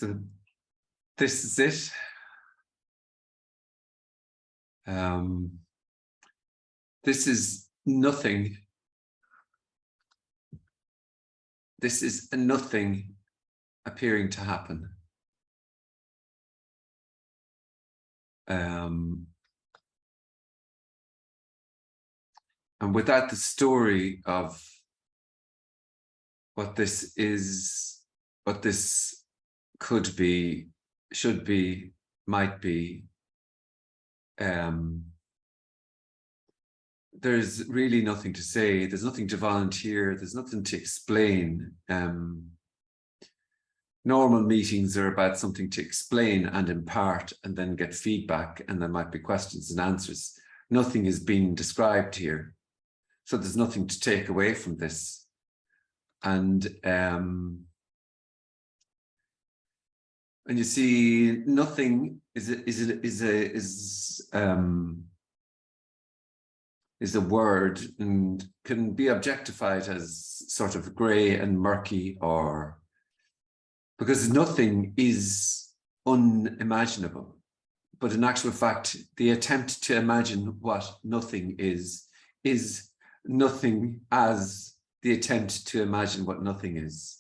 So this is it. This is nothing. This is a nothing appearing to happen. And without the story of what this is, what this could be, should be, might be, there's really nothing to say. There's nothing to volunteer. There's nothing to explain. Normal meetings are about something to explain and impart and then get feedback, and there might be questions and answers. Nothing is being described here. So there's nothing to take away from this. And you see, nothing is a word and can be objectified as sort of grey and murky, or because nothing is unimaginable. But in actual fact, the attempt to imagine what nothing is nothing as the attempt to imagine what nothing is.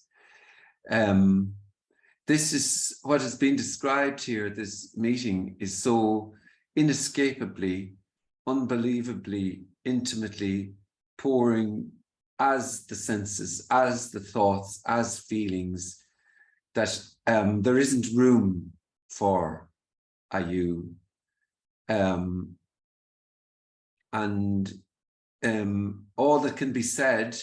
This is what has been described here. This meeting is so inescapably, unbelievably, intimately pouring as the senses, as the thoughts, as feelings, that there isn't room for a you. All that can be said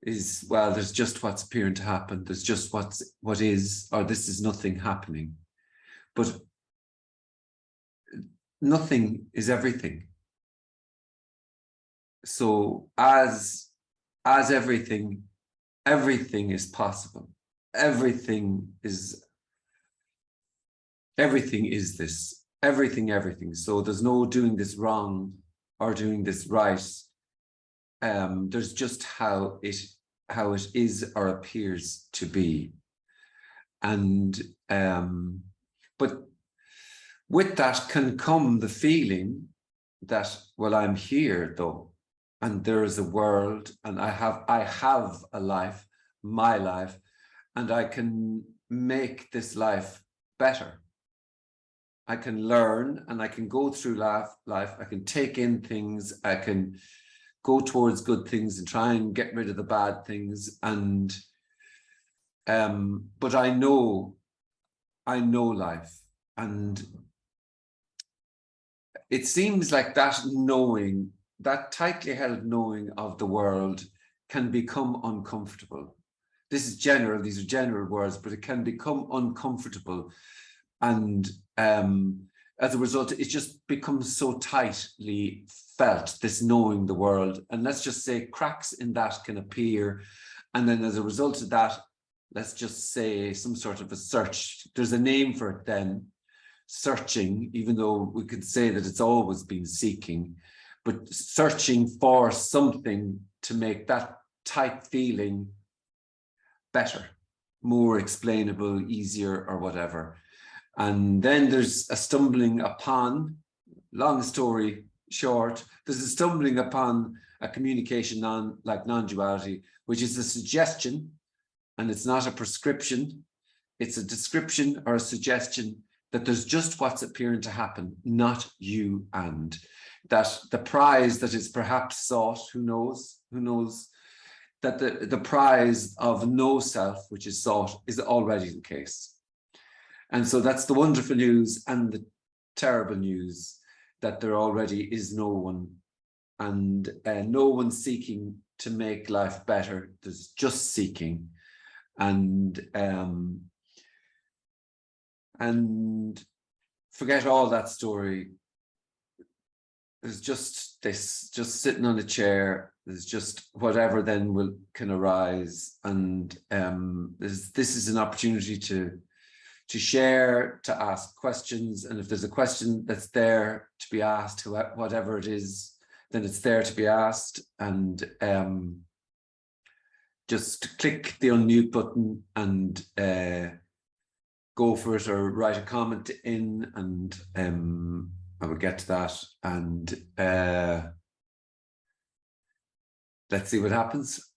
is, well, there's just what's appearing to happen. There's just what is, or this is nothing happening. But nothing is everything. So as everything, everything is possible. Everything is this. Everything. So there's no doing this wrong or doing this right. There's just how it is or appears to be. And but with that can come the feeling that, well, I'm here though, and there is a world, and I have a life, my life, and I can make this life better. I can learn, and I can go through life. I can take in things. I can go towards good things and try and get rid of the bad things. And but I know life, and it seems like that knowing, that tightly held knowing of the world, can become uncomfortable. This is general, these are general words, but it can become uncomfortable. And as a result, it just becomes so tightly felt, this knowing the world. And let's just say cracks in that can appear. And then as a result of that, let's just say some sort of a search. There's a name for it then, searching, even though we could say that it's always been seeking, but searching for something to make that tight feeling better, more explainable, easier, or whatever. And then there's a stumbling upon, long story short, there's a stumbling upon a communication like non-duality, which is a suggestion, and it's not a prescription. It's a description or a suggestion that there's just what's appearing to happen, not you and. That the prize that is perhaps sought, who knows, that the prize of no self, which is sought, is already the case. And so that's the wonderful news and the terrible news, that there already is no one, and no one seeking to make life better. There's just seeking. And forget all that story. There's just this, just sitting on a chair. There's just whatever then can arise. And this is an opportunity to share, to ask questions. And if there's a question that's there to be asked, whatever it is, then it's there to be asked. And just click the unmute button and go for it or write a comment in, and I will get to that, and let's see what happens.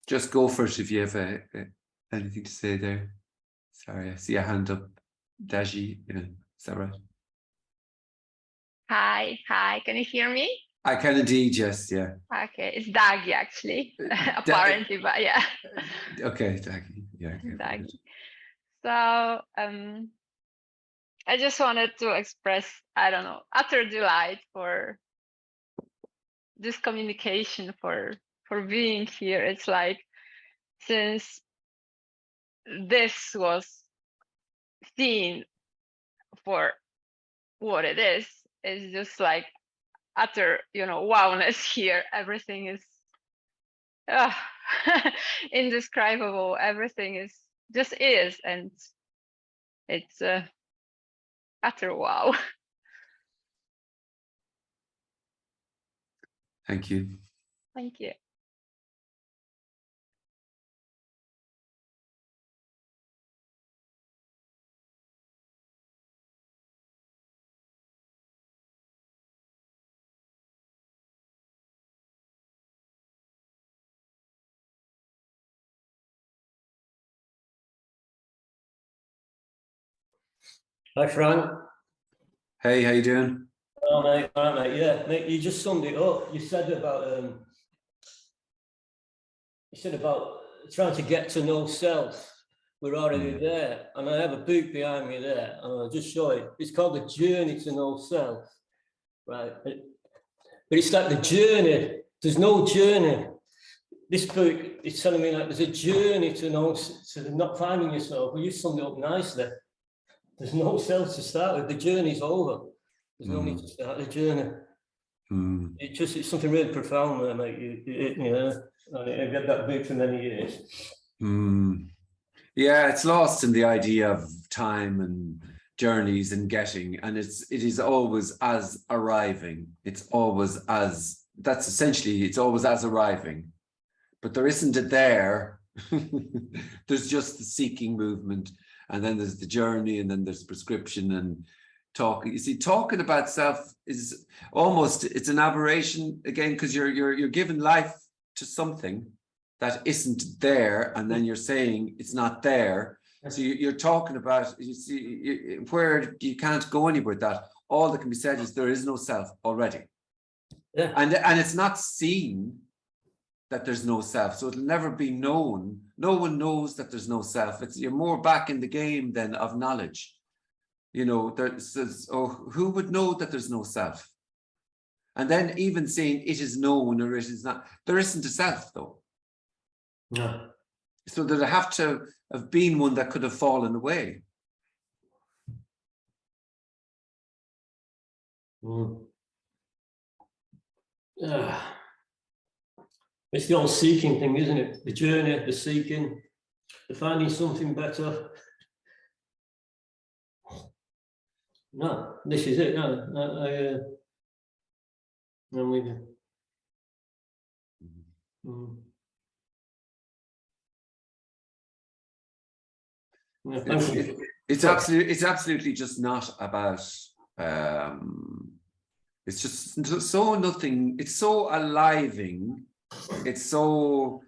Just go for it if you have anything to say there. Sorry, I see a hand up. Daji, is that right? Hi, can you hear me? I can indeed, yes, yeah. Okay, it's Dagi actually, apparently, but yeah. Okay, Dagi, yeah. Dagi. So, I just wanted to express, I don't know, utter delight for this communication, for being here. It's like, since this was seen for what it is, it's just like utter, wowness here. Everything is indescribable. Everything is, and it's utter wow. Thank you. Thank you. Hi, Frank. Hey, how you doing? Oh, mate, all right, mate. Yeah, mate, you just summed it up. You said about trying to get to know self. We're already there, and I have a book behind me there, and I'll just show it. It's called The Journey to Know Self, right? But it's like the journey. There's no journey. This book is telling me like there's a journey to not finding yourself. Well, you summed it up nicely. There's no self to start with. The journey's over. There's no need to start the journey. It's something really profound there, mate. I've got that book for many years. Yeah, it's lost in the idea of time and journeys and getting, and it is always as arriving. It's always as, that's essentially, it's always as arriving, but there isn't it there. There's just the seeking movement, and then there's the journey, and then there's prescription and talking. You see, talking about self is almost, it's an aberration again, because you're giving life to something that isn't there, and then you're saying it's not there. So you're talking about, you see, where you can't go anywhere with that. All that can be said is there is no self already. Yeah. And it's not seen that there's no self, so it'll never be known. No one knows that there's no self. You're more back in the game then of knowledge. Who would know that there's no self? And then even saying it is known or it is not, there isn't a self though. No. So there'd have to have been one that could have fallen away. It's the old seeking thing, isn't it? The journey, the seeking, the finding something better. No, this is it. No, I'm with you. It's absolutely just not about it's just so nothing, it's so aliving, it's so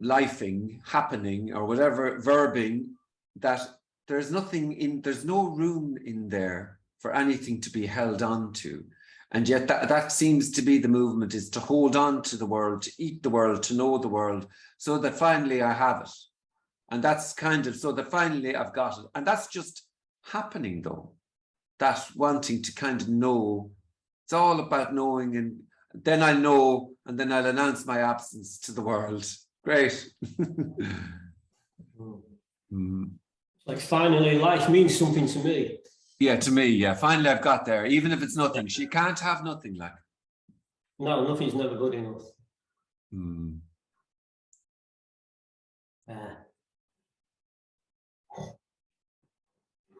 lifing, happening, or whatever, verbing, that there's no room in there for anything to be held on to. And yet that seems to be the movement, is to hold on to the world, to eat the world, to know the world, so that finally I have it. And that's kind of, so that finally I've got it. And that's just happening though. That wanting to kind of know. It's all about knowing, and then I know, and then I'll announce my absence to the world. Great. Like finally life means something to me. Yeah, to me, yeah. Finally I've got there, even if it's nothing. She can't have nothing, like. No, nothing's never good enough.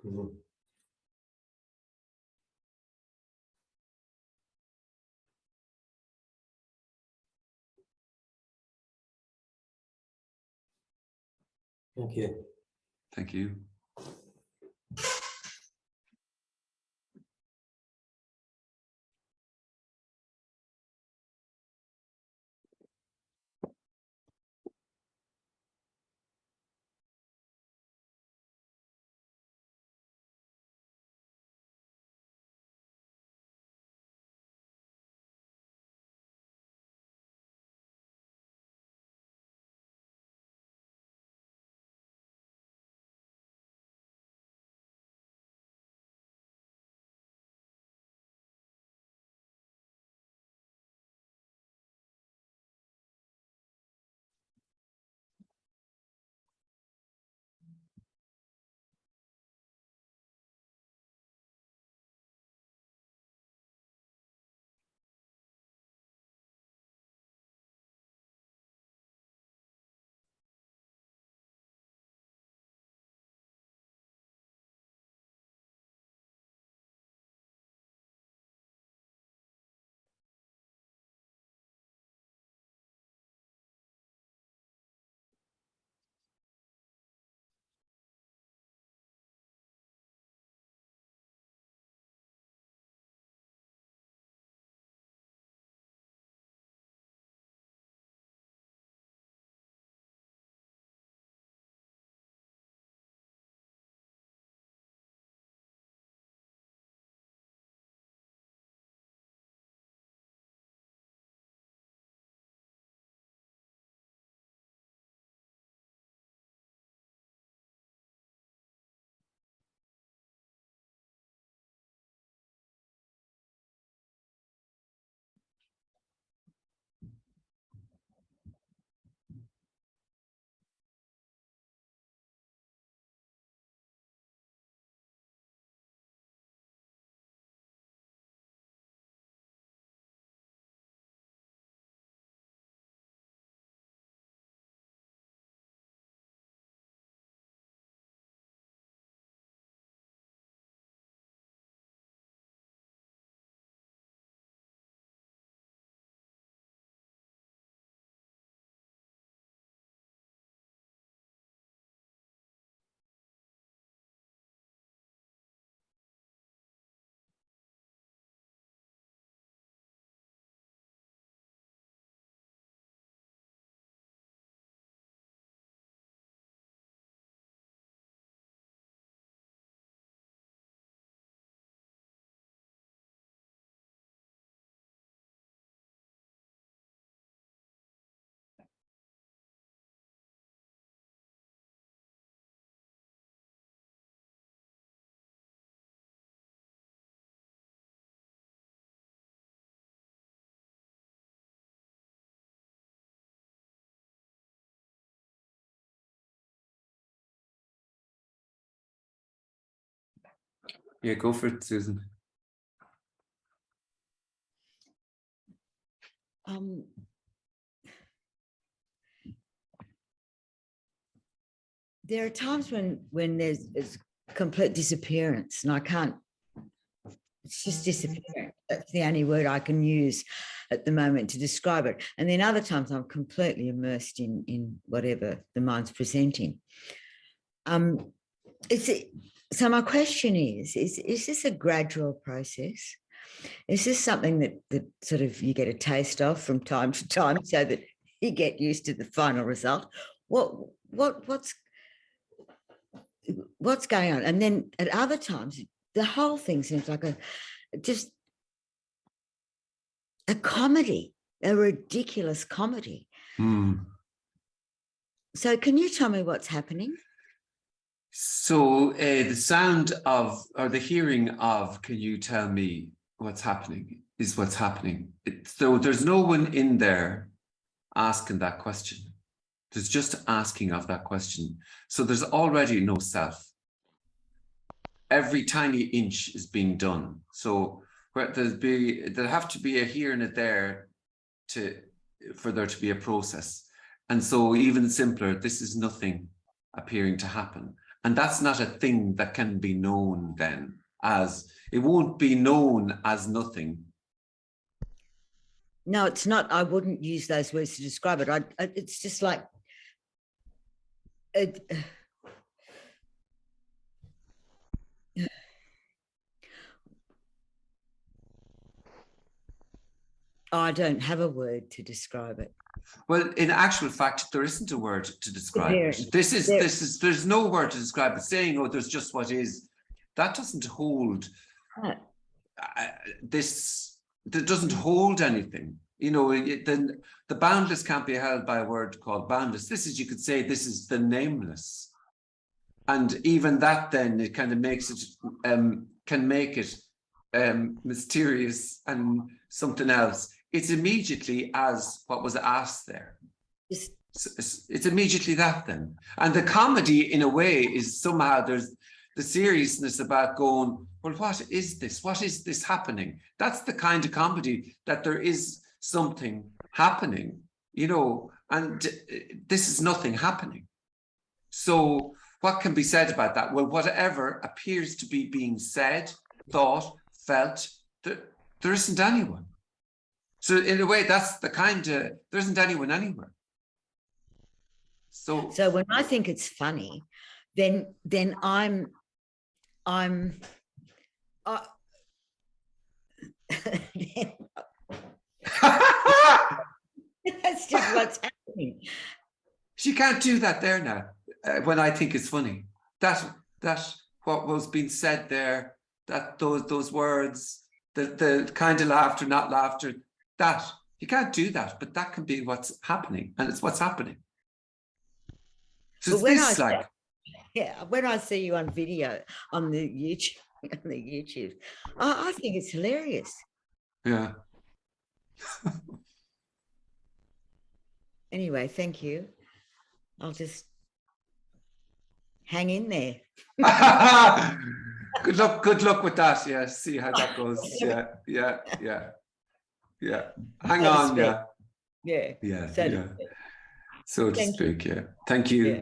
Mhm. Thank you. Thank you. Yeah, go for it, Susan. There are times when there's complete disappearance and I can't, it's just disappearing. That's the only word I can use at the moment to describe it. And then other times I'm completely immersed in whatever the mind's presenting. So my question is this a gradual process? Is this something that sort of you get a taste of from time to time so that you get used to the final result? What's going on? And then at other times, the whole thing seems like just a comedy, a ridiculous comedy. So can you tell me what's happening? So the sound of, or the hearing of, can you tell me what's happening, is what's happening. So there's no one in there asking that question. There's just asking of that question. So there's already no self. Every tiny inch is being done. So where there'll have to be a here and a there for there to be a process. And so even simpler, this is nothing appearing to happen. And that's not a thing that can be known then as, it won't be known as nothing. No, it's not. I wouldn't use those words to describe it. It's just like, I don't have a word to describe it. Well, in actual fact, there isn't a word to describe it. There's no word to describe it. Saying, oh, there's just what is, that doesn't hold that doesn't hold anything. You know, then the boundless can't be held by a word called boundless. This is, you could say, this is the nameless. And even that then, it kind of makes it, can make it mysterious and something else. It's immediately as what was asked there. It's immediately that then. And the comedy, in a way, is somehow there's the seriousness about going, well, what is this? What is this happening? That's the kind of comedy that there is something happening, you know, and this is nothing happening. So what can be said about that? Well, whatever appears to be being said, thought, felt, there isn't anyone. So in a way, that's the kind of, there isn't anyone anywhere. So when I think it's funny, then I'm that's just what's happening. She can't do that there now. When I think it's funny, that what was being said there, that those words, the kind of laughter, not laughter, that you can't do that, but that can be what's happening, and it's what's happening. So it's this, like, yeah, when I see you on video on the YouTube, I think it's hilarious. Yeah. Anyway, thank you. I'll just hang in there. Good luck with that. Yeah, see how that goes. Yeah. Hang on. Yeah. So to speak. Yeah. Thank you. Yeah.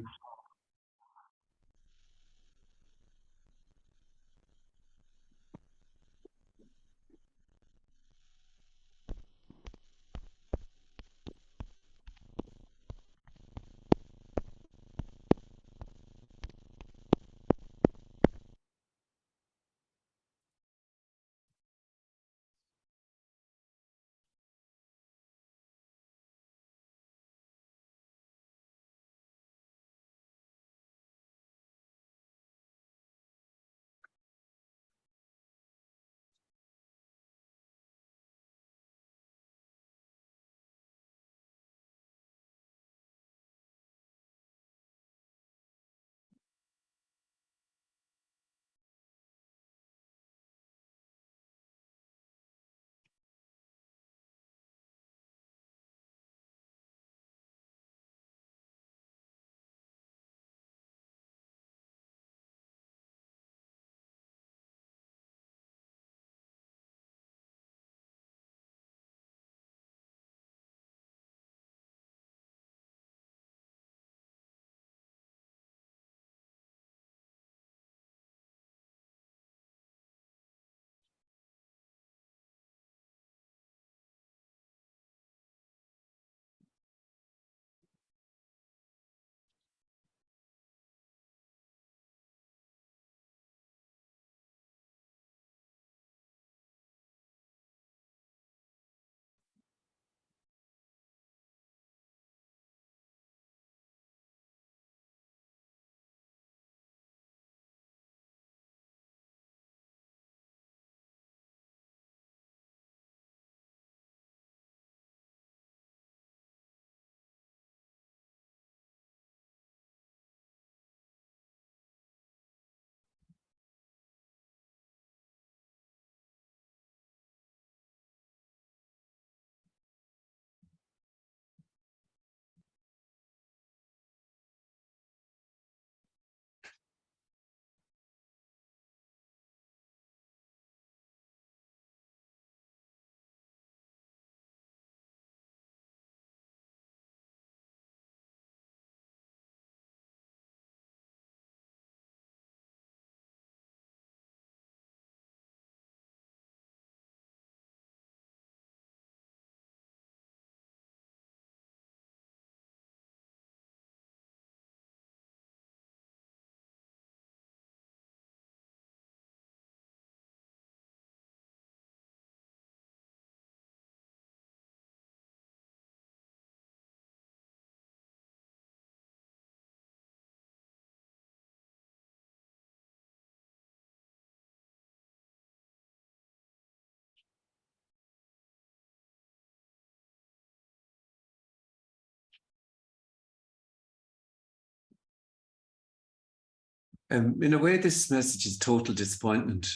In a way, this message is total disappointment,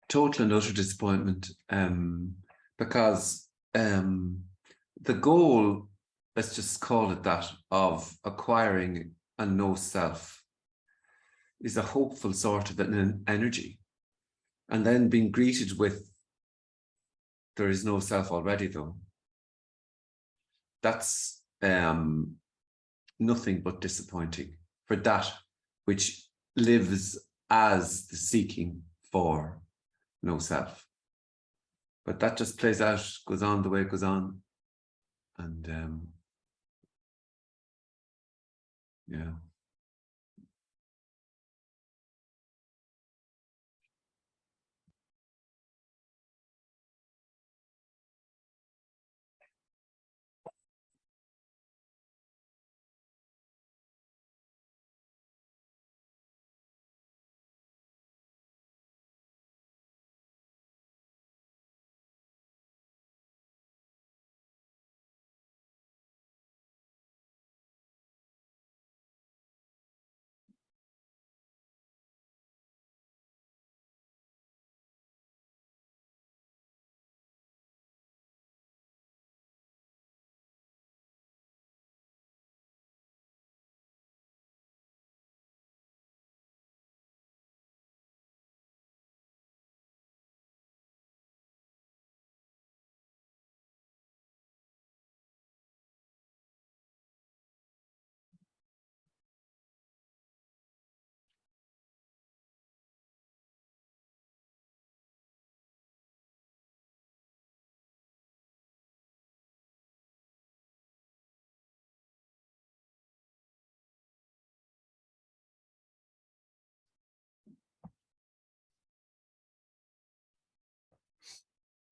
total and utter disappointment, because the goal, let's just call it that, of acquiring a no self is a hopeful sort of an energy, and then being greeted with there is no self already, though. That's nothing but disappointing for that which lives as the seeking for no self. But that just plays out, goes on the way it goes on. And yeah.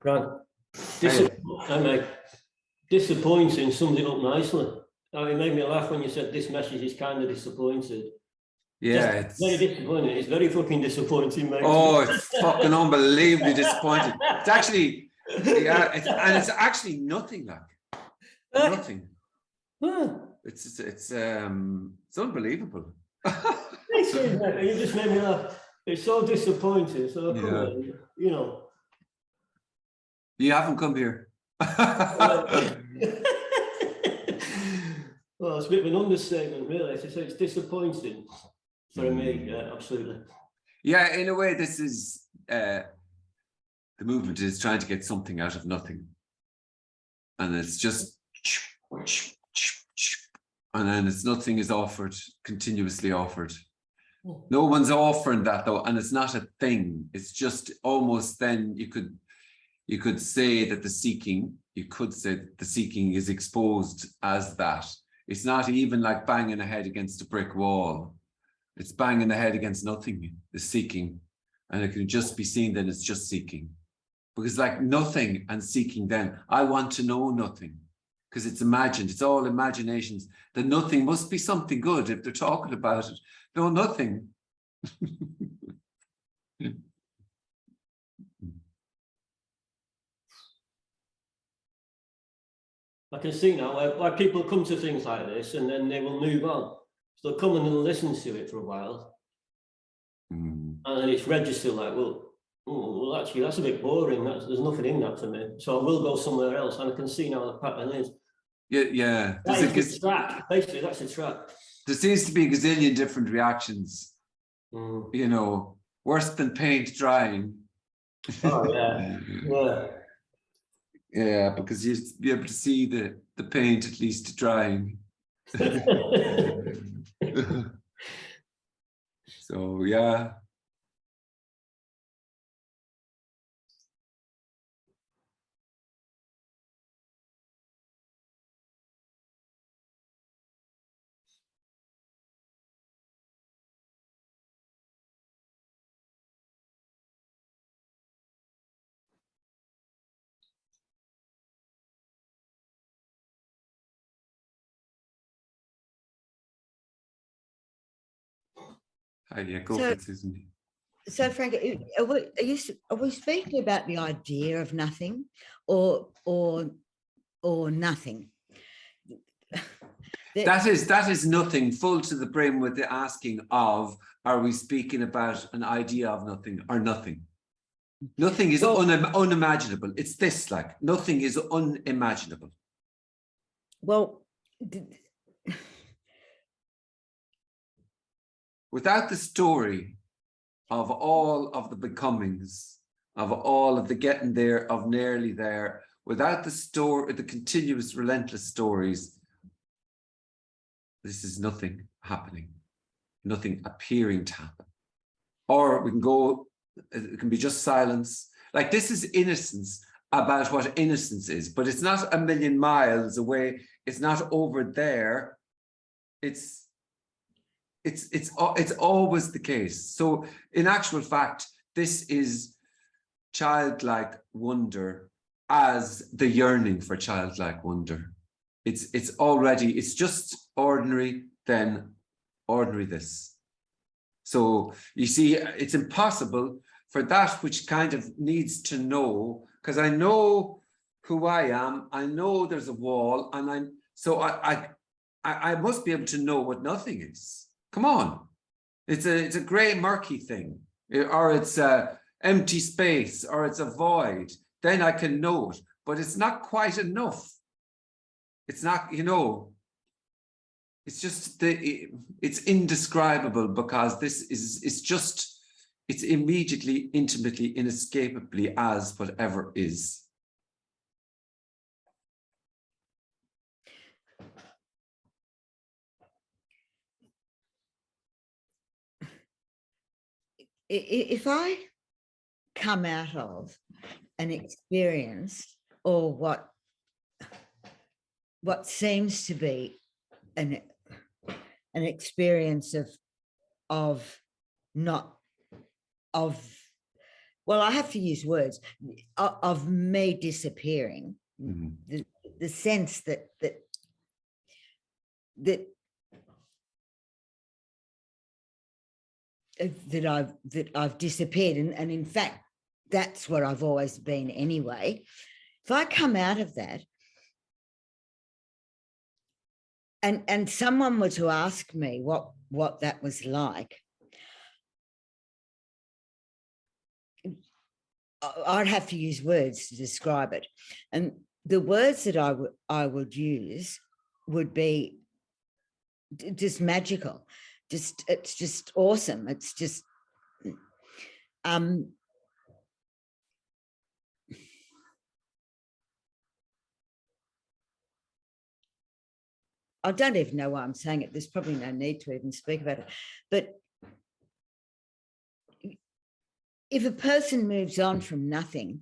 Grant, disappointing sums it up nicely. It made me laugh when you said this message is kind of disappointed. Yeah, it's very disappointing. It's very fucking disappointing, mate. Oh, it's fucking unbelievably disappointing. It's actually, yeah, it's actually nothing like nothing. It's unbelievable. You just made me laugh. It's so disappointing. So Yeah. You know. You haven't come here. Well, it's a bit of an understatement, really. To say it's disappointing for me, absolutely. Yeah, in a way, this is the movement is trying to get something out of nothing, and it's just, and then it's nothing is offered, continuously offered. No one's offering that though, and it's not a thing. It's just almost then you could say that the seeking, is exposed as that. It's not even like banging a head against a brick wall. It's banging the head against nothing, the seeking. And it can just be seen that it's just seeking. Because like nothing and seeking then, I want to know nothing. Because it's imagined, it's all imaginations. The nothing must be something good if they're talking about it. No, nothing. I can see now why people come to things like this and then they will move on. So they'll come and they'll listen to it for a while. And then it's registered like, well, actually, that's a bit boring. There's nothing in that for me. So I will go somewhere else. And I can see now the pattern is. Yeah. That is a track. Basically, that's a track. There seems to be a gazillion different reactions. You know, worse than paint drying. Oh, yeah. Yeah. Yeah, because you'd be able to see the paint at least drying. So yeah. Yeah, go for it, Susan. So, Frank, are we speaking about the idea of nothing, or nothing? That is nothing, full to the brim with the asking of are we speaking about an idea of nothing or nothing? Nothing is Well, unimaginable. It's this, like, nothing is unimaginable. well, Without the story of all of the becomings, of all of the getting there, of nearly there, without the story, the continuous, relentless stories, this is nothing happening, nothing appearing to happen. Or we can go, it can be just silence. Like, this is innocence about what innocence is, but it's not a million miles away. It's not over there. It's always the case. So in actual fact, this is childlike wonder as the yearning for childlike wonder. It's just ordinary, then ordinary this. So you see, it's impossible for that which kind of needs to know, because I know who I am, I know there's a wall, and I must be able to know what nothing is. Come on. It's a gray, murky thing, or it's a empty space, or it's a void. Then I can know it, but it's not quite enough. It's not, it's just it's indescribable, because it's immediately, intimately, inescapably as whatever is. If I come out of an experience, or what seems to be an experience well, I have to use words, of me disappearing, the sense that I've disappeared, and in fact that's what I've always been anyway. If I come out of that and someone were to ask me what that was like, I'd have to use words to describe it, and the words that I would use would be just magical. It's just awesome. It's just I don't even know why I'm saying it. There's probably no need to even speak about it. But if a person moves on from nothing,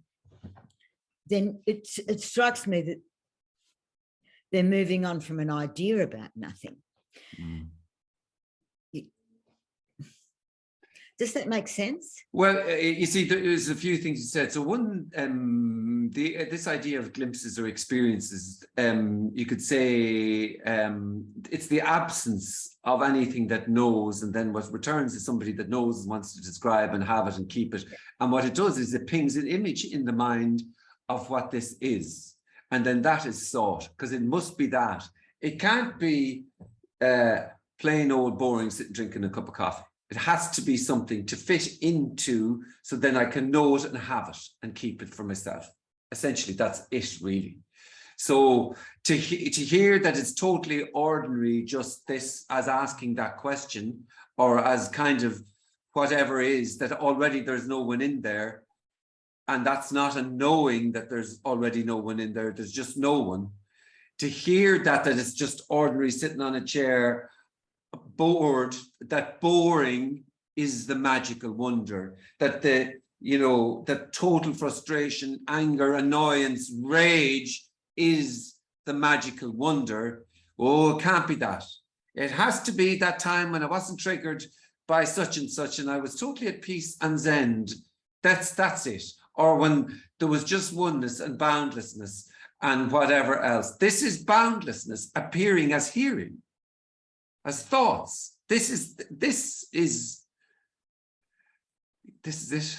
then it strikes me that they're moving on from an idea about nothing. Does that make sense? Well, you see, there's a few things you said. So one, this idea of glimpses or experiences, you could say it's the absence of anything that knows, and then what returns is somebody that knows and wants to describe and have it and keep it. And what it does is it pings an image in the mind of what this is. And then that is sought, because it must be that. It can't be plain old boring sitting drinking a cup of coffee. It has to be something to fit into, so then I can know it and have it and keep it for myself. Essentially, that's it, really. So to hear that it's totally ordinary, just this, as asking that question, or as kind of whatever is, that already there's no one in there, and that's not a knowing that there's already no one in there, there's just no one. To hear that it's just ordinary sitting on a chair, bored, that boring is the magical wonder, that that total frustration, anger, annoyance, rage is the magical wonder. Oh, it can't be that. It has to be that time when I wasn't triggered by such and such and I was totally at peace and zen. That's it. Or when there was just oneness and boundlessness and whatever else. This is boundlessness appearing as hearing, as thoughts. This is it.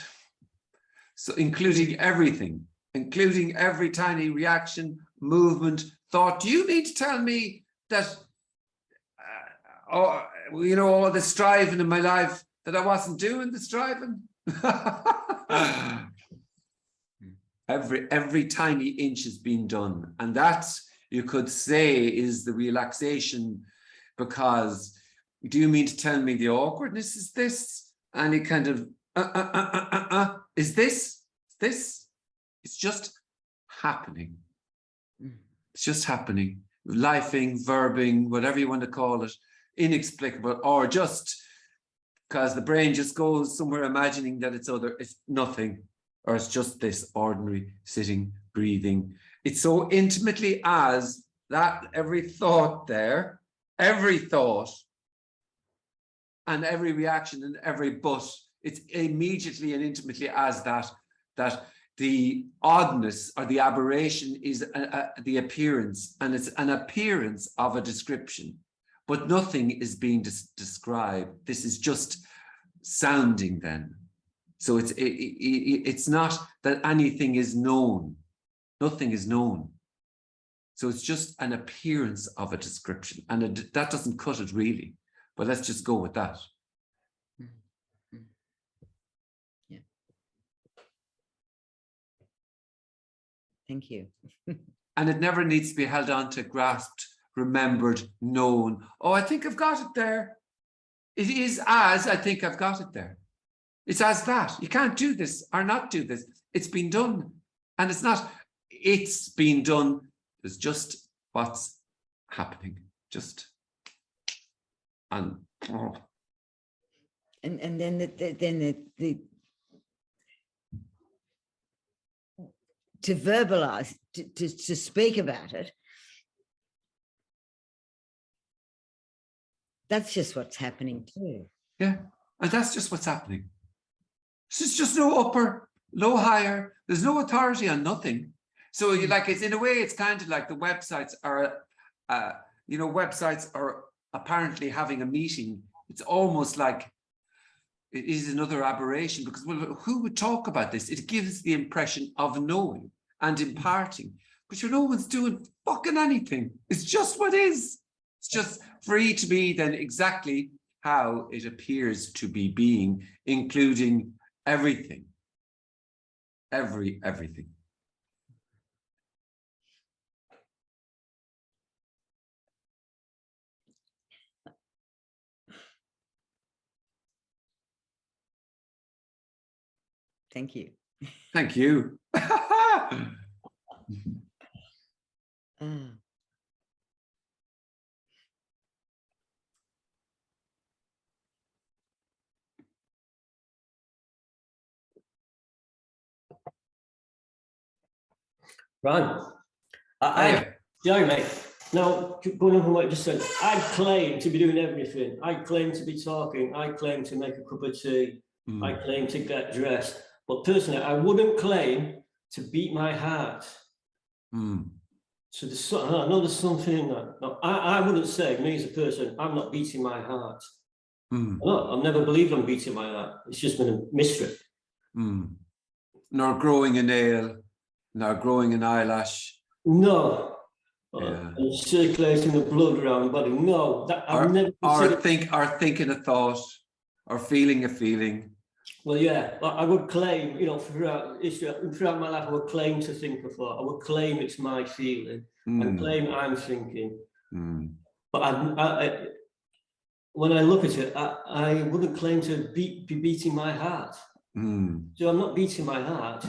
So including everything, including every tiny reaction, movement, thought. Do you need to tell me that all the striving in my life that I wasn't doing the striving. Every tiny inch has been done. And that's, you could say, is the relaxation, because do you mean to tell me the awkwardness is this? And it kind of, is this? It's just happening. It's just happening. Lifing, verbing, whatever you want to call it, inexplicable, or just because the brain just goes somewhere imagining that it's nothing, or it's just this ordinary sitting, breathing. It's so intimately as that, every thought there, every thought, and every reaction and every but, it's immediately and intimately as that the oddness or the aberration is the appearance, and it's an appearance of a description, but nothing is being described. This is just sounding then. So it's not that anything is known. Nothing is known. So it's just an appearance of a description, and that doesn't cut it really, but let's just go with that. Yeah. Thank you. And it never needs to be held on to, grasped, remembered, known. Oh, I think I've got it there. It is as I think I've got it there. It's as that. You can't do this or not do this. It's been done. And it's not, it's been done. It's just what's happening. Just. And then the to verbalize, to speak about it, that's just what's happening too. yeah, and that's just what's happening. It's just no upper, no higher. There's no authority on nothing. So you like, it's in a way, it's kind of like the websites are, websites are apparently having a meeting. It's almost like it is another aberration, because, well, who would talk about this? It gives the impression of knowing and imparting, but no one's doing fucking anything. It's just what is. It's just free to be then exactly how it appears to be being, including everything. Everything. Thank you. Thank you. Right. Jeremy, now going on from what you just said, I claim to be doing everything. I claim to be talking. I claim to make a cup of tea. I claim to get dressed. But personally, I wouldn't claim to beat my heart. So I know there's something in that. No, I wouldn't say, me as a person, I'm not beating my heart. No, I've never believed I'm beating my heart. It's just been a mystery. Nor growing a nail, nor growing an eyelash. No. Yeah. Circulating the blood around the body. No. I've never or thinking a thought, or feeling a feeling. Well, yeah, I would claim, throughout my life, I would claim to think a thought. I would claim it's my feeling. I claim I'm thinking. But when I look at it, I wouldn't claim to be beating my heart. So I'm not beating my heart.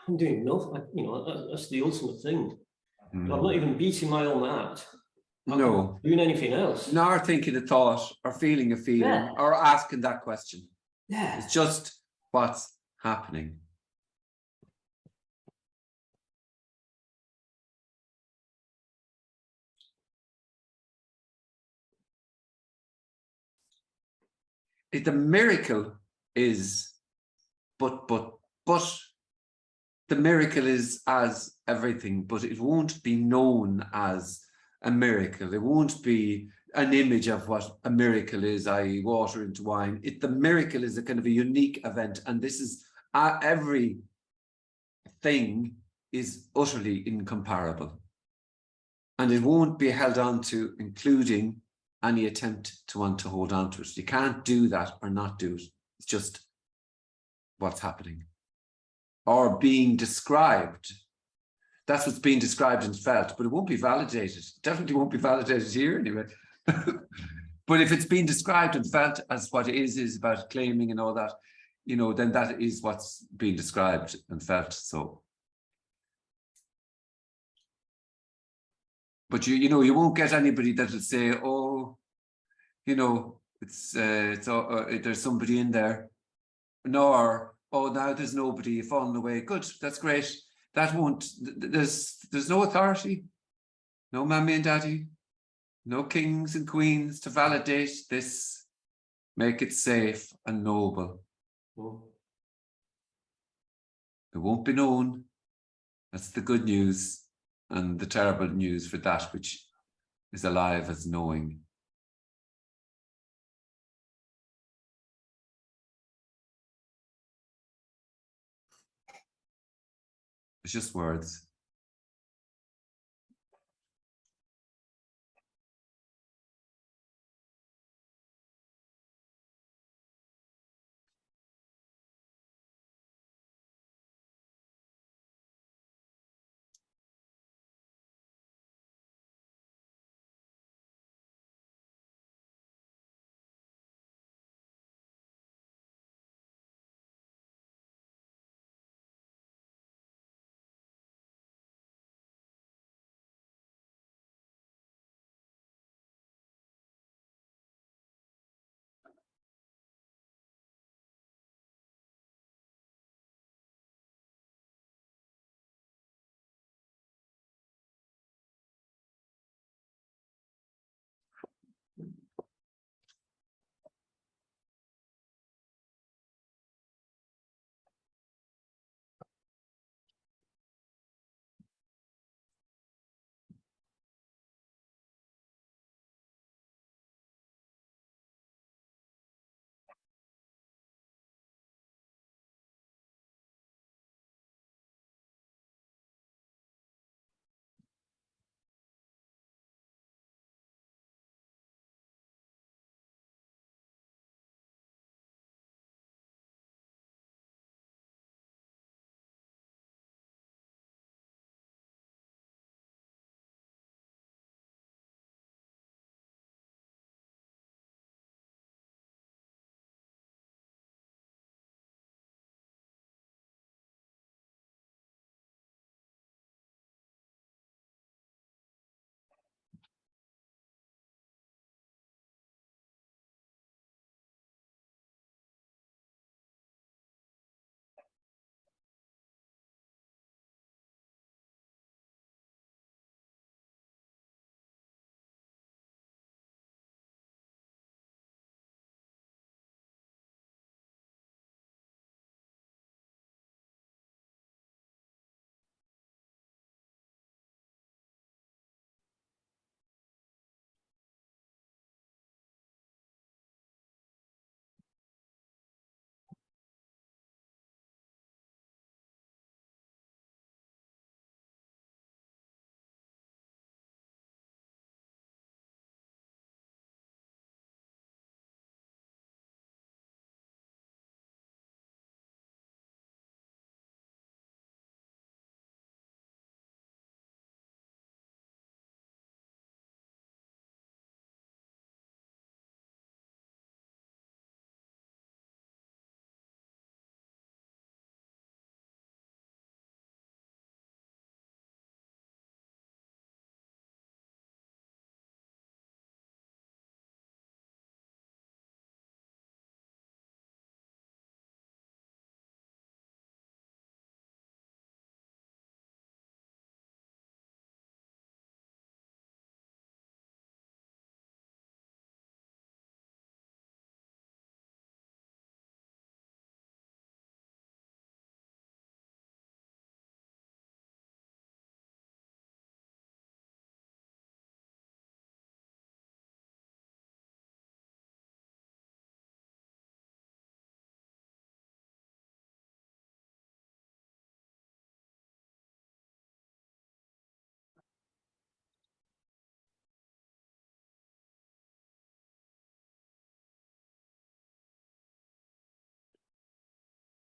I'm doing nothing. That's the ultimate thing. I'm not even beating my own heart. I'm not doing anything else. Nor thinking a thought, or feeling a feeling, or asking that question. Yeah. It's just what's happening. The miracle is, but the miracle is as everything, but it won't be known as a miracle. It won't be an image of what a miracle is, i.e. water into wine. The miracle is a kind of a unique event, and this is every thing is utterly incomparable, and it won't be held on to, including any attempt to want to hold on to it. You can't do that or not do it. It's just what's happening or being described. That's what's being described and felt, but it won't be validated. Definitely won't be validated here anyway. But if it's being described and felt as what it is about claiming and all that, you know, then that is what's being described and felt. So, but you know, you won't get anybody that will say, oh, you know, there's somebody in there, nor, oh, now there's nobody falling away. Good, that's great. That won't. There's no authority, no mommy and daddy, no kings and queens to validate this, make it safe and noble. It won't be known. That's the good news, and the terrible news for that which is alive as knowing. It's just words.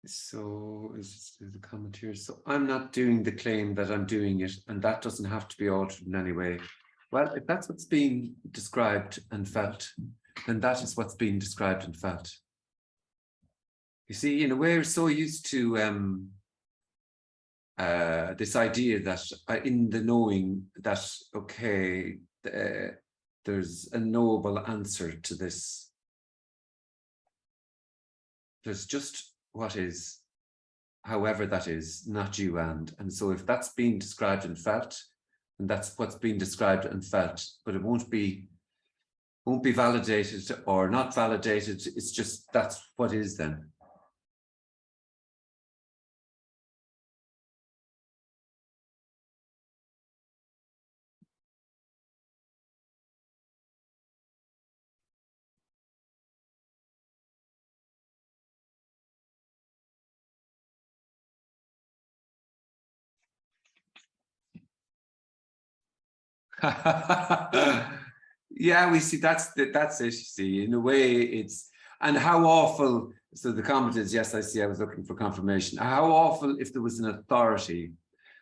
So is the comment here. So I'm not doing the claim that I'm doing it, and that doesn't have to be altered in any way. Well, if that's what's being described and felt, then that is what's being described and felt. You see, in a way, we're so used to this idea that in the knowing that, okay, there's a knowable answer to this. There's just what is, however that is, not you and so if that's being described and felt, and that's what's being described and felt, but it won't be validated or not validated. It's just that's what is then. Yeah, we see that's it. You see, in a way, it's and how awful. So the comment is, yes, I see. I was looking for confirmation. How awful if there was an authority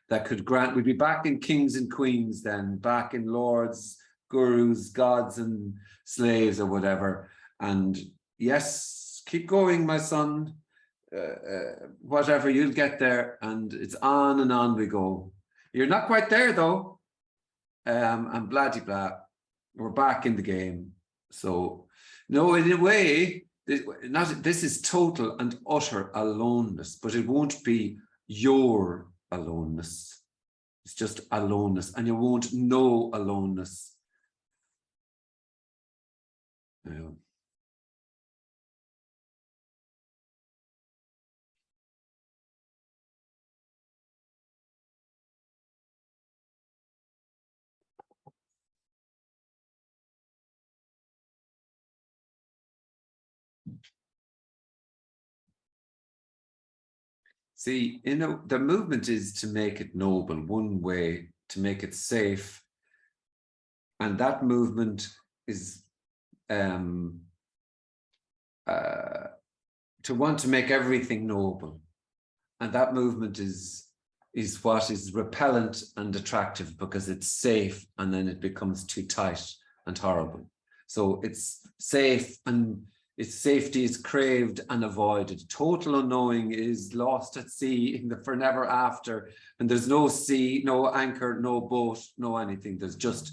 that could grant. We'd be back in kings and queens, then back in lords, gurus, gods, and slaves, or whatever. And yes, keep going, my son. Whatever, you'll get there, and it's on and on we go. You're not quite there though. And blah de blah, we're back in the game. So no, in a way, this is total and utter aloneness, but it won't be your aloneness. It's just aloneness, and you won't know aloneness. Yeah. See, you know, the movement is to make it noble, one way, to make it safe. And that movement is to want to make everything noble. And that movement is what is repellent and attractive because it's safe, and then it becomes too tight and horrible. So it's safe, and its safety is craved and avoided. Total unknowing is lost at sea in the for never after, and there's no sea, no anchor, no boat, no anything. There's just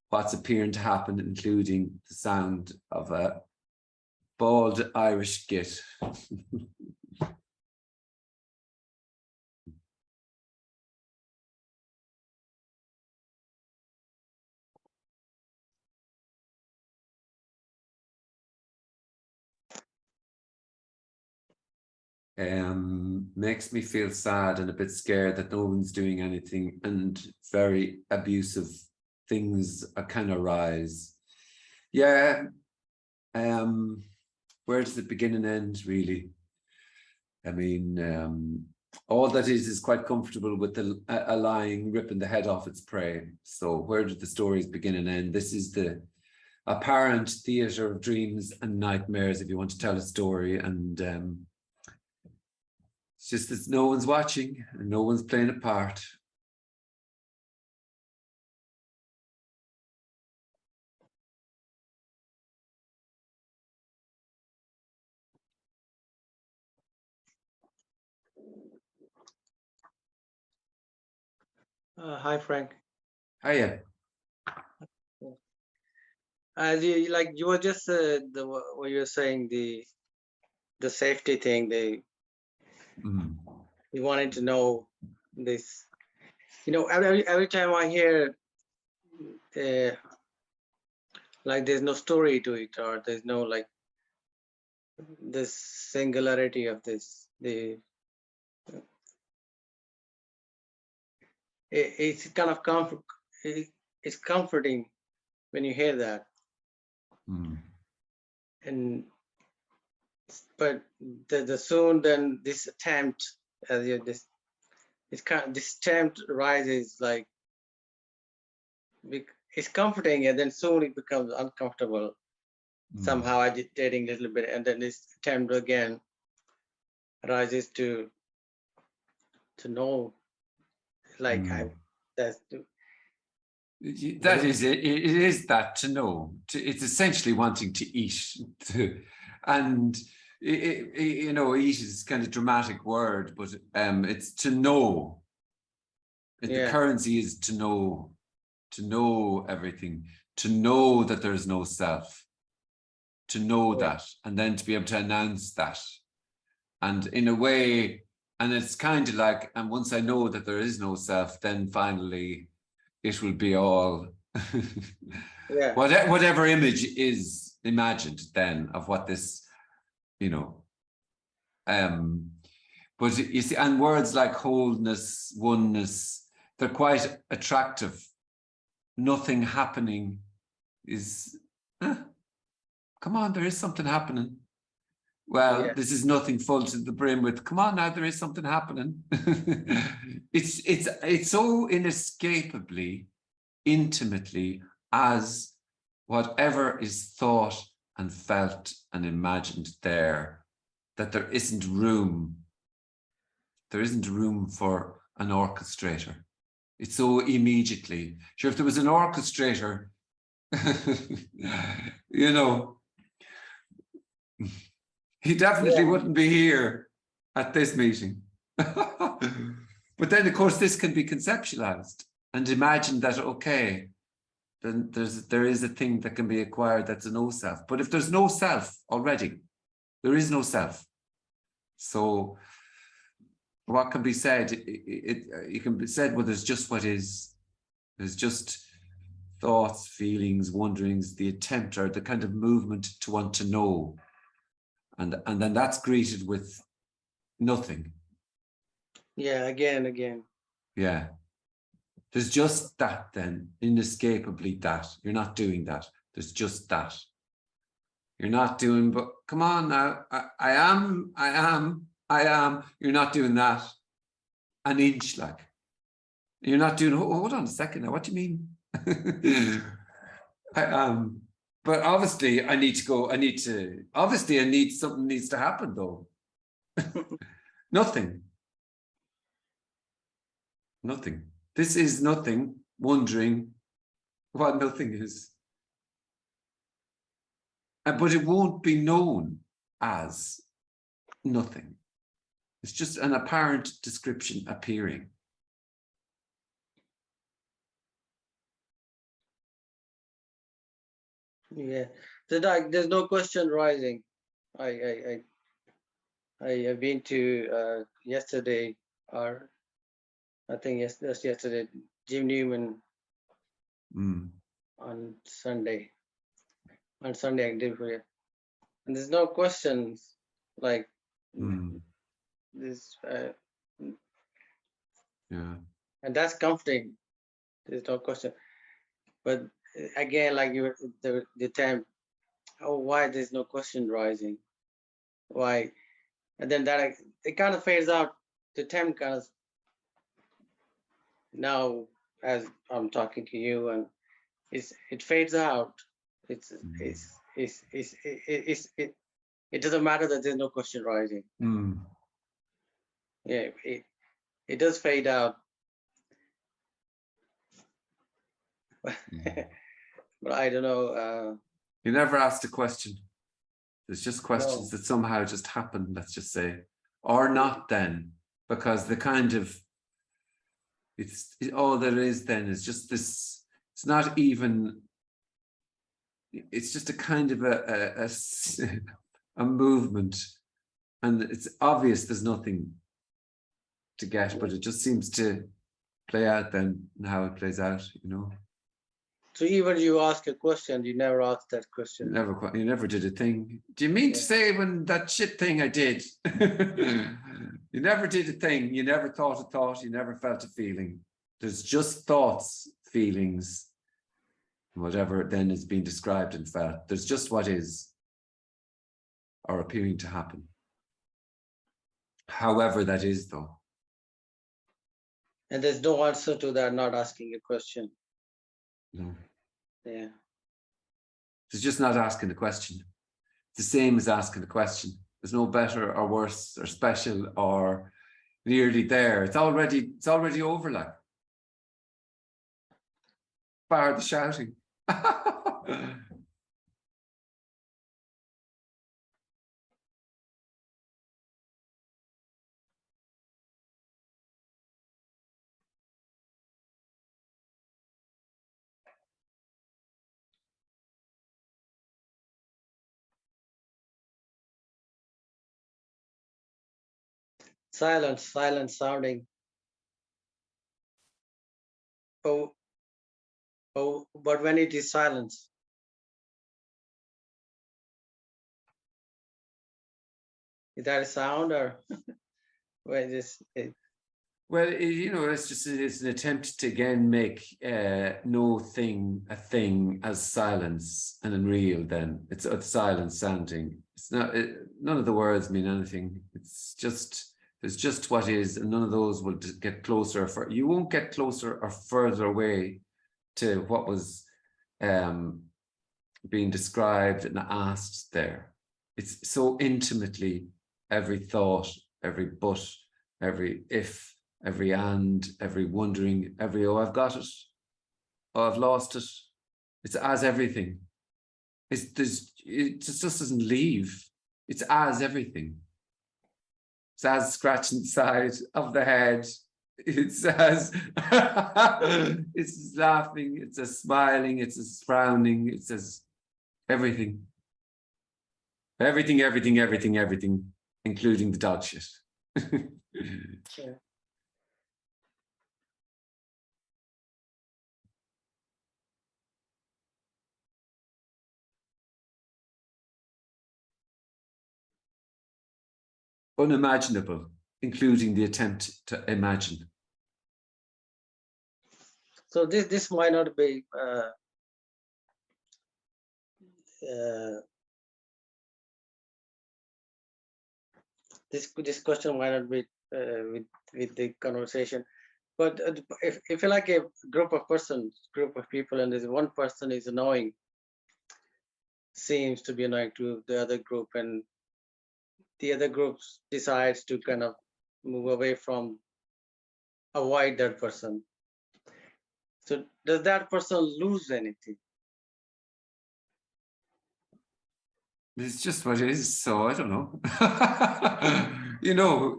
what's appearing to happen, including the sound of a bald Irish git. Makes me feel sad and a bit scared that no one's doing anything, and very abusive things kind of rise. Yeah. Where does it begin and end, really? I mean, all that is quite comfortable with a lion ripping the head off its prey. So where did the stories begin and end? This is the apparent theater of dreams and nightmares, if you want to tell a story. And it's just that no one's watching and no one's playing a part. Hi, Frank. Hiya. As you were just what you were saying, the safety thing. You wanted to know this. You know, every time I hear like there's no story to it, or there's no like this singularity of this. It's kind of it's comforting when you hear that. And but the soon then this attempt, as you this attempt rises, like it's comforting, and then soon it becomes uncomfortable, somehow agitating a little bit, and then this attempt again. arises to know, like that's that is it. It is that to know. It's essentially wanting to eat, and you know, eat is kind of dramatic word, but it's to know. The currency is to know everything, to know that there is no self, to know that, and then to be able to announce that, and in a way, and it's kind of like, and once I know that there is no self, then finally it will be all whatever image is imagined then of what this, you know, but you see, and words like wholeness, oneness, they're quite attractive. Nothing happening is, come on, there is something happening. Well, this is nothing full to the brim with, come on now, there is something happening. It's so inescapably, intimately as whatever is thought and felt and imagined there, that there isn't room for an orchestrator. It's so immediately. Sure, if there was an orchestrator, you know, he definitely wouldn't be here at this meeting. But then, of course, this can be conceptualized and imagine that, okay, then there is a thing that can be acquired that's a no self. But if there's no self already, there is no self. So what can be said? It can be said, well, there's just what is. There's just thoughts, feelings, wonderings, the attempt or the kind of movement to want to know. And then that's greeted with nothing. Yeah, again. Yeah. There's just that then, inescapably that. You're not doing that. There's just that. You're not doing, but come on now, I am. You're not doing that. An inch like. You're not doing, hold on a second now, what do you mean? I am. But obviously I need to go, something needs to happen though. Nothing. This is nothing, wondering what nothing is. But it won't be known as nothing. It's just an apparent description appearing. Yeah, there's no question rising. I have been to yesterday, or I think yesterday, Jim Newman on Sunday. On Sunday I did for you, and there's no questions like this. And that's comforting. There's no question, but again, like the time, why there's no question rising, why, and then that it kind of fades out. The time kind of, now as I'm talking to you, and it fades out. It doesn't matter that there's no question rising. Yeah, it does fade out. But I don't know. You never asked a question. There's just questions that somehow just happen, let's just say, or not then, because the kind of, all there is then is just this, it's not even, it's just a kind of a movement, and it's obvious there's nothing to get, but it just seems to play out then how it plays out, you know. So even you ask a question, you never ask that question. You never did a thing. Do you mean to say when that shit thing I did? You never did a thing. You never thought a thought. You never felt a feeling. There's just thoughts, feelings, whatever then is being described and felt. There's just what is, or appearing to happen. However that is, though. And there's no answer to that, not asking a question. No. Yeah. It's just not asking the question. It's the same as asking the question. There's no better or worse or special or nearly there. It's already over, like. Bar the shouting. Silent sounding. Oh, but when it is silence, is that a sound or where is it? Well, you know, it's an attempt to again make no thing a thing as silence and unreal. Then it's silence sounding. It's not. None of the words mean anything. It's just there's just what is, and none of those will get closer. You won't get closer or further away to what was being described and asked there. It's so intimately every thought, every but, every if, every and, every wondering, every oh, I've got it, oh, I've lost it. It's as everything. It just doesn't leave. It's as everything. It's as scratching the side of the head. It's as it's as laughing. It's as smiling. It's as frowning. It's as everything. Everything, including the dog shit. Yeah. Unimaginable, including the attempt to imagine. So this might not be this question might not be with the conversation, but if you like a group of people, and there's one person is annoying, seems to be annoying to the other group, and the other group decides to kind of move away from, avoid that person. So does that person lose anything? It's just what it is, so I don't know. You know,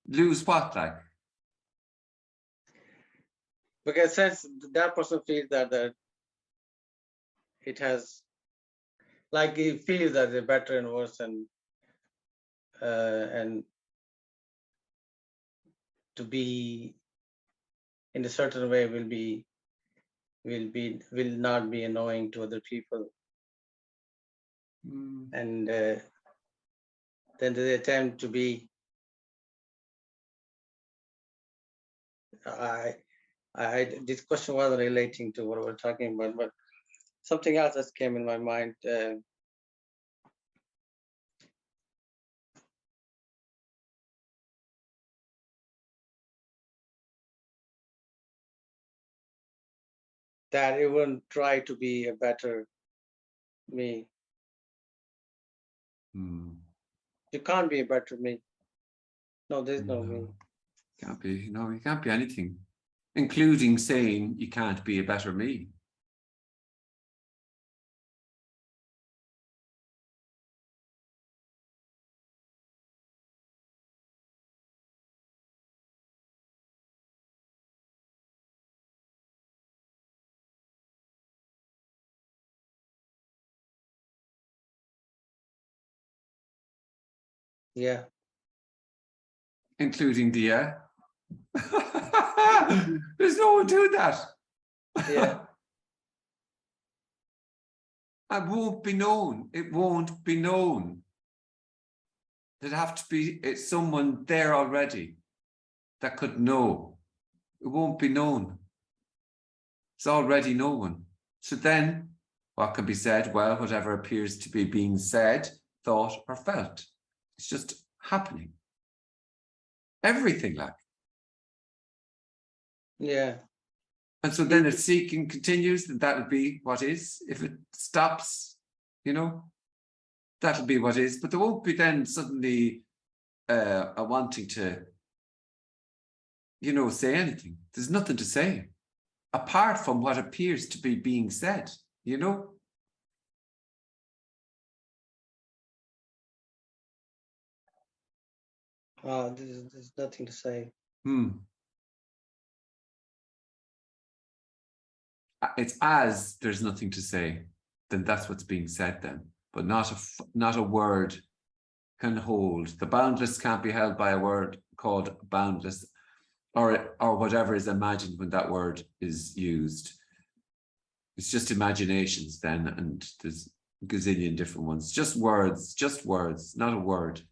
lose what, like? Because since that person feels that it has, like he feels that they're better and worse, and to be in a certain way will not be annoying to other people. And then they attempt to be, this question wasn't relating to what we're talking about, but something else that came in my mind. That it wouldn't try to be a better me. You can't be a better me. No, there's no me. Can't be, no, you can't be anything, including saying you can't be a better me. Yeah. Including the There's no one doing that. Yeah. It won't be known. It won't be known. There'd have to be someone there already that could know. It won't be known. It's already known. So then what can be said? Well, whatever appears to be being said, thought, or felt. It's just happening. Everything, like. Yeah. And so then if seeking continues, then that would be what is. If it stops, you know, that'll be what is, but there won't be then suddenly a wanting to, you know, say anything. There's nothing to say apart from what appears to be being said, you know? There's nothing to say. It's as there's nothing to say, then that's what's being said then, but not a word can hold. The boundless can't be held by a word called boundless, or whatever is imagined when that word is used. It's just imaginations then, and there's a gazillion different ones. Just words, not a word.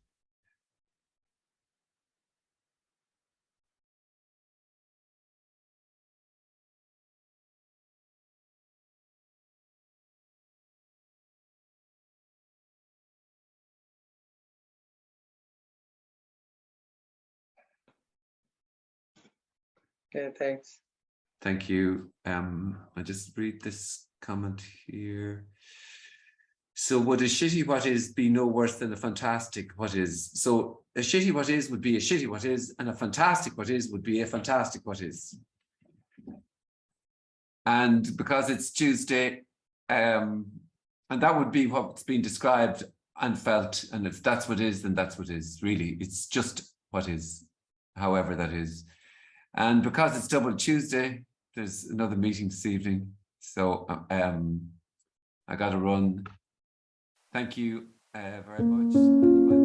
Okay, thanks. Thank you. I just read this comment here. So would a shitty what is be no worse than a fantastic what is? So a shitty what is would be a shitty what is, and a fantastic what is would be a fantastic what is. And because it's Tuesday, and that would be what's been described and felt, and if that's what is, then that's what is, really. It's just what is, however that is. And because it's Double Tuesday, there's another meeting this evening. So I got to run. Thank you very much.